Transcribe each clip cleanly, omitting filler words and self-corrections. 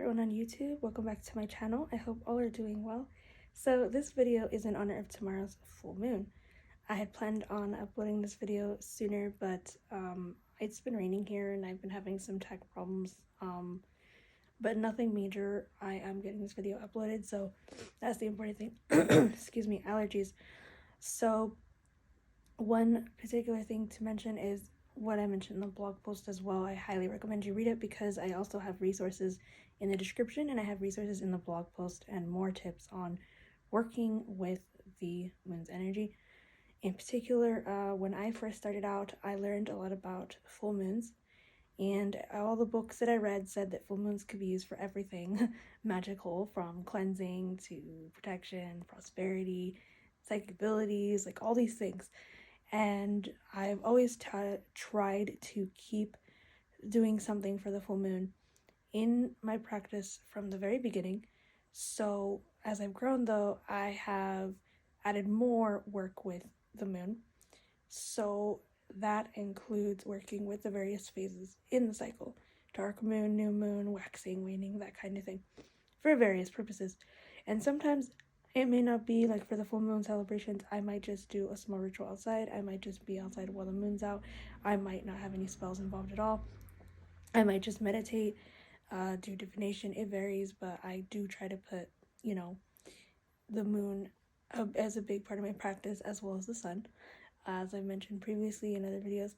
everyone on YouTube, welcome back to my channel. I hope all are doing well. So this video is in honor of tomorrow's full moon. I had planned on uploading this video sooner, but it's been raining here and I've been having some tech problems, but nothing major. I am getting this video uploaded, so that's the important thing. Excuse me, allergies. So one particular thing to mention is what I mentioned in the blog post as well. I highly recommend you read it because I also have resources in the description and I have resources in the blog post and more tips on working with the moon's energy. In particular, when I first started out, I learned a lot about full moons, and all the books that I read said that full moons could be used for everything magical, from cleansing to protection, prosperity, psychic abilities, like all these things. And I've always tried to keep doing something for the full moon in my practice from the very beginning. So as I've grown, though, I have added more work with the moon. So that includes working with the various phases in the cycle: dark moon, new moon, waxing, waning, that kind of thing, for various purposes. And sometimes it may not be like for the full moon celebrations. I might just do a small ritual outside. I might just be outside while the moon's out. I might not have any spells involved at all. I might just meditate, do divination. It varies, but I do try to put, the moon as a big part of my practice, as well as the sun. As I mentioned previously in other videos,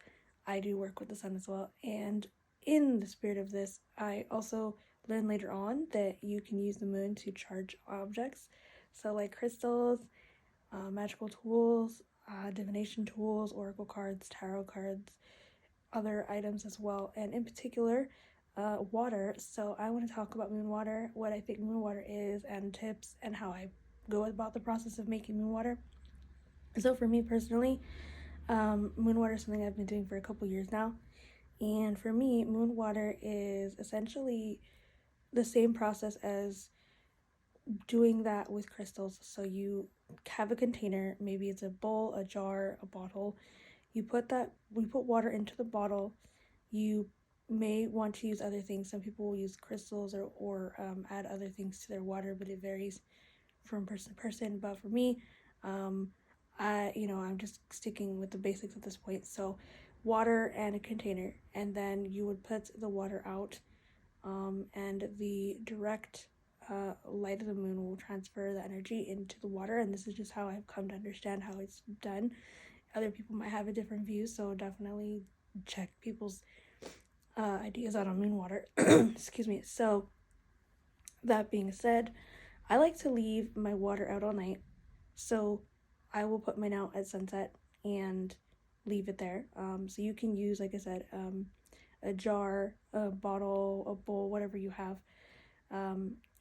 I do work with the sun as well. And in the spirit of this, I also learned later on that you can use the moon to charge objects. So like crystals, magical tools, divination tools, oracle cards, tarot cards, other items as well, and in particular, water. So I want to talk about moon water, what I think moon water is, and tips, and how I go about the process of making moon water. So for me personally, moon water is something I've been doing for a couple years now. And for me, moon water is essentially the same process as doing that with crystals. So you have a container, maybe it's a bowl, a jar, a bottle. We put water into the bottle. You may want to use other things. Some people will use crystals or add other things to their water, but it varies from person to person. But for me, I'm just sticking with the basics at this point. So water and a container, and then you would put the water out, and the direct light of the moon will transfer the energy into the water. And this is just how I've come to understand how it's done. Other people might have a different view, so definitely check people's ideas out on moon water. Excuse me. So that being said, I like to leave my water out all night. So I will put mine out at sunset and leave it there. So you can use, like I said, a jar, a bottle, a bowl, whatever you have.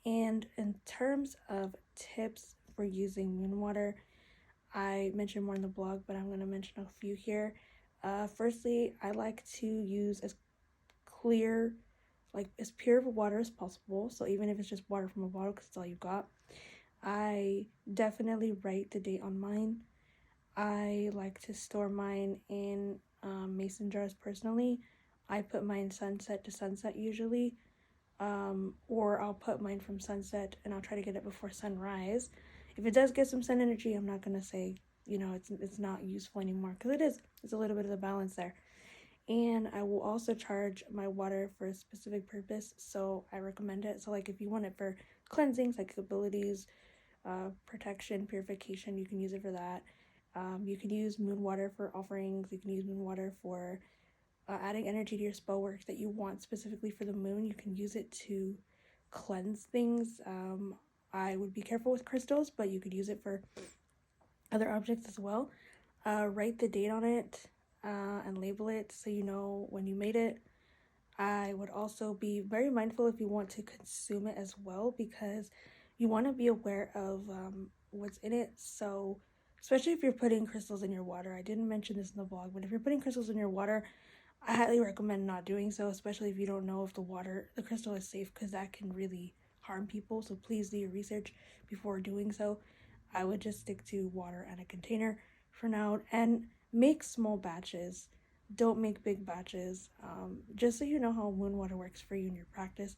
And in terms of tips for using moon water, I mentioned more in the blog, but I'm going to mention a few here. Firstly, I like to use as pure of water as possible. So even if it's just water from a bottle, because it's all you've got. I definitely write the date on mine. I like to store mine in mason jars personally. I put mine sunset to sunset usually, or I'll put mine from sunset and I'll try to get it before sunrise. If it does get some sun energy, I'm not going to say, it's not useful anymore, because it is. It's a little bit of the balance there. And I will also charge my water for a specific purpose, so I recommend it. So like if you want it for cleansing, psychic abilities, protection, purification, you can use it for that. You can use moon water for offerings. You can use moon water for adding energy to your spell work that you want specifically for the moon. You can use it to cleanse things. I would be careful with crystals, but you could use it for other objects as well. Write the date on it and label it so you know when you made it. I would also be very mindful if you want to consume it as well, because you want to be aware of what's in it. So especially if you're putting crystals in your water, I didn't mention this in the blog, but if you're putting crystals in your water, I highly recommend not doing so, especially if you don't know if the crystal is safe, because that can really harm people. So please do your research before doing so. I would just stick to water and a container for now, and make small batches. Don't make big batches, just so you know how moon water works for you in your practice.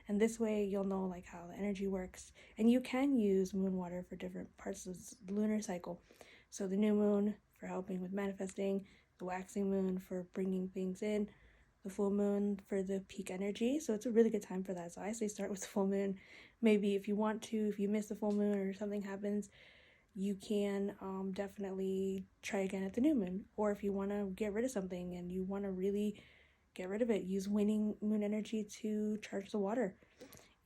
And this way you'll know like how the energy works. And you can use moon water for different parts of the lunar cycle. So the new moon for helping with manifesting, the waxing moon for bringing things in, the full moon for the peak energy. So it's a really good time for that. So I say start with the full moon. Maybe if you want to, if you miss the full moon or something happens, you can definitely try again at the new moon. Or if you want to get rid of something and you want to really get rid of it, use waning moon energy to charge the water.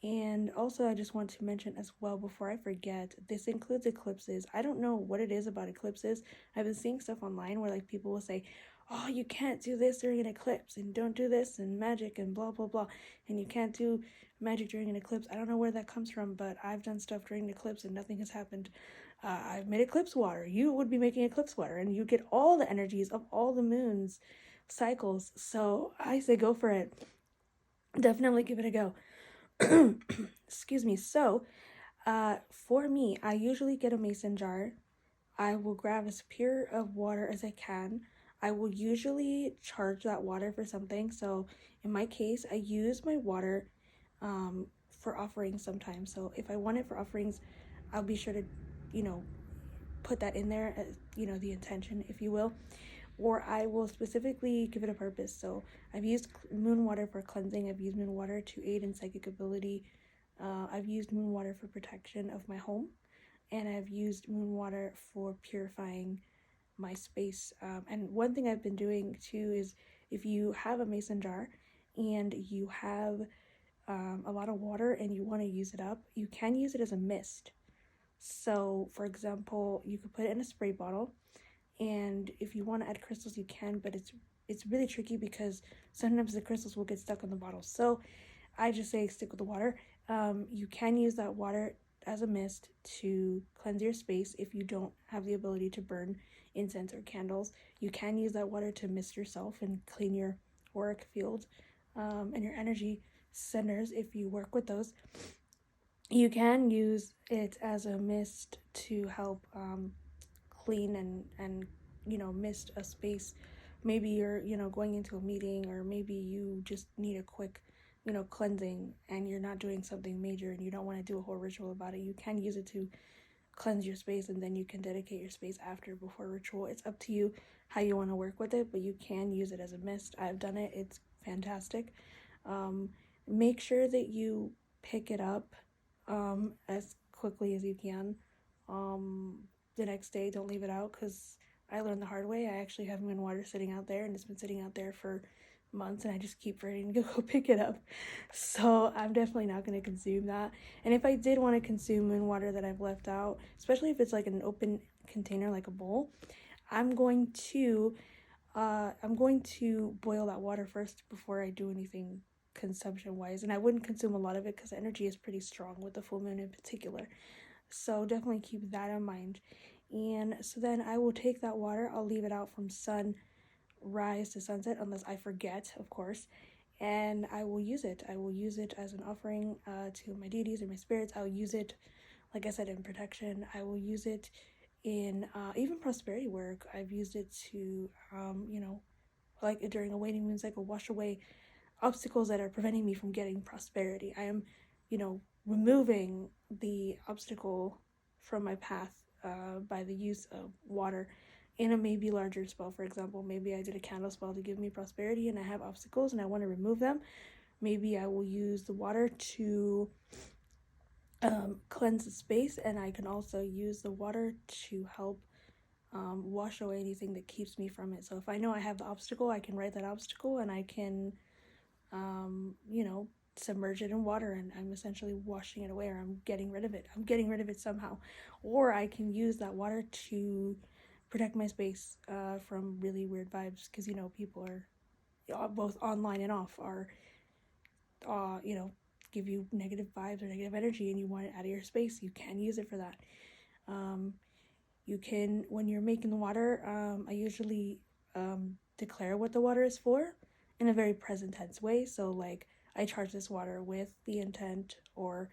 And also, I just want to mention as well before I forget, this includes eclipses. I don't know what it is about eclipses. I've been seeing stuff online where like people will say, oh, you can't do this during an eclipse, and don't do this, and magic, and blah, blah, blah, and you can't do magic during an eclipse. I don't know where that comes from, but I've done stuff during an eclipse and nothing has happened. I've made eclipse water. You would be making eclipse water, and you get all the energies of all the moons cycles. So I say go for it. Definitely give it a go. Excuse me. So, for me, I usually get a mason jar. I will grab as pure of water as I can. I will usually charge that water for something. So, in my case, I use my water for offerings sometimes. So, if I want it for offerings, I'll be sure to, put that in there, as, the intention, if you will. Or I will specifically give it a purpose. So I've used moon water for cleansing. I've used moon water to aid in psychic ability. I've used moon water for protection of my home. And I've used moon water for purifying my space. And one thing I've been doing too is if you have a mason jar and you have a lot of water and you want to use it up, you can use it as a mist. So, for example, you could put it in a spray bottle, and if you want to add crystals, you can, but it's really tricky because sometimes the crystals will get stuck in the bottle. So I just say stick with the water. You can use that water as a mist to cleanse your space if you don't have the ability to burn incense or candles. You can use that water to mist yourself and clean your auric field and your energy centers if you work with those. You can use it as a mist to help clean and mist a space. Maybe you're going into a meeting, or maybe you just need a quick cleansing and you're not doing something major and you don't want to do a whole ritual about it. You can use it to cleanse your space, and then you can dedicate your space after before ritual. It's up to you how you want to work with it, but you can use it as a mist. I've done it. It's fantastic. Make sure that you pick it up as quickly as you can. The next day, don't leave it out, because I learned the hard way. I actually have moon water sitting out there, and it's been sitting out there for months, and I just keep forgetting to go pick it up. So I'm definitely not going to consume that. And if I did want to consume moon water that I've left out, especially if it's like an open container like a bowl, I'm going to boil that water first before I do anything consumption wise. And I wouldn't consume a lot of it because energy is pretty strong with the full moon in particular. So definitely keep that in mind. And so then I will take that water, I'll leave it out from sunrise to sunset, unless I forget, of course, and I will use it. I will use it as an offering to my deities or my spirits. I'll use it, like I said, in protection. I will use it in even prosperity work. I've used it to, like during a waning moon cycle, wash away obstacles that are preventing me from getting prosperity. I am, removing the obstacle from my path by the use of water in a maybe larger spell. For example, maybe I did a candle spell to give me prosperity and I have obstacles and I want to remove them. Maybe I will use the water to cleanse the space, and I can also use the water to help wash away anything that keeps me from it. So if I know I have the obstacle, I can write that obstacle and I can submerge it in water, and I'm essentially washing it away, or I'm getting rid of it. I'm getting rid of it somehow. Or I can use that water to protect my space from really weird vibes, because people are both online and off are give you negative vibes or negative energy, and you want it out of your space. You can use it for that. You can, when you're making the water, I usually declare what the water is for in a very present tense way. So like, I charge this water with the intent, or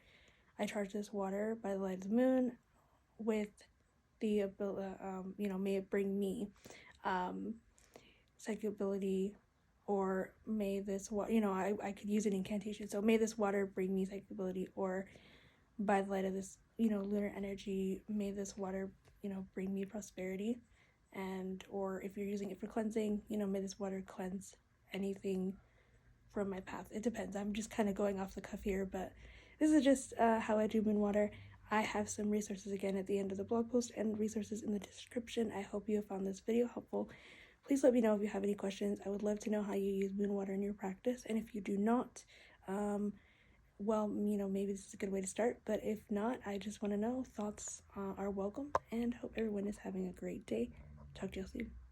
I charge this water by the light of the moon with the ability, may it bring me psychic ability, or may this water, I could use an incantation. So may this water bring me psychic ability, or by the light of this, lunar energy, may this water, bring me prosperity. And, or if you're using it for cleansing, may this water cleanse anything from my path. It depends. I'm just kind of going off the cuff here, but this is just how I do moon water. I have some resources again at the end of the blog post and resources in the description. I hope you have found this video helpful. Please let me know if you have any questions. I would love to know how you use moon water in your practice, and if you do not, well, maybe this is a good way to start, but if not, I just want to know. Thoughts are welcome, and hope everyone is having a great day. Talk to you soon.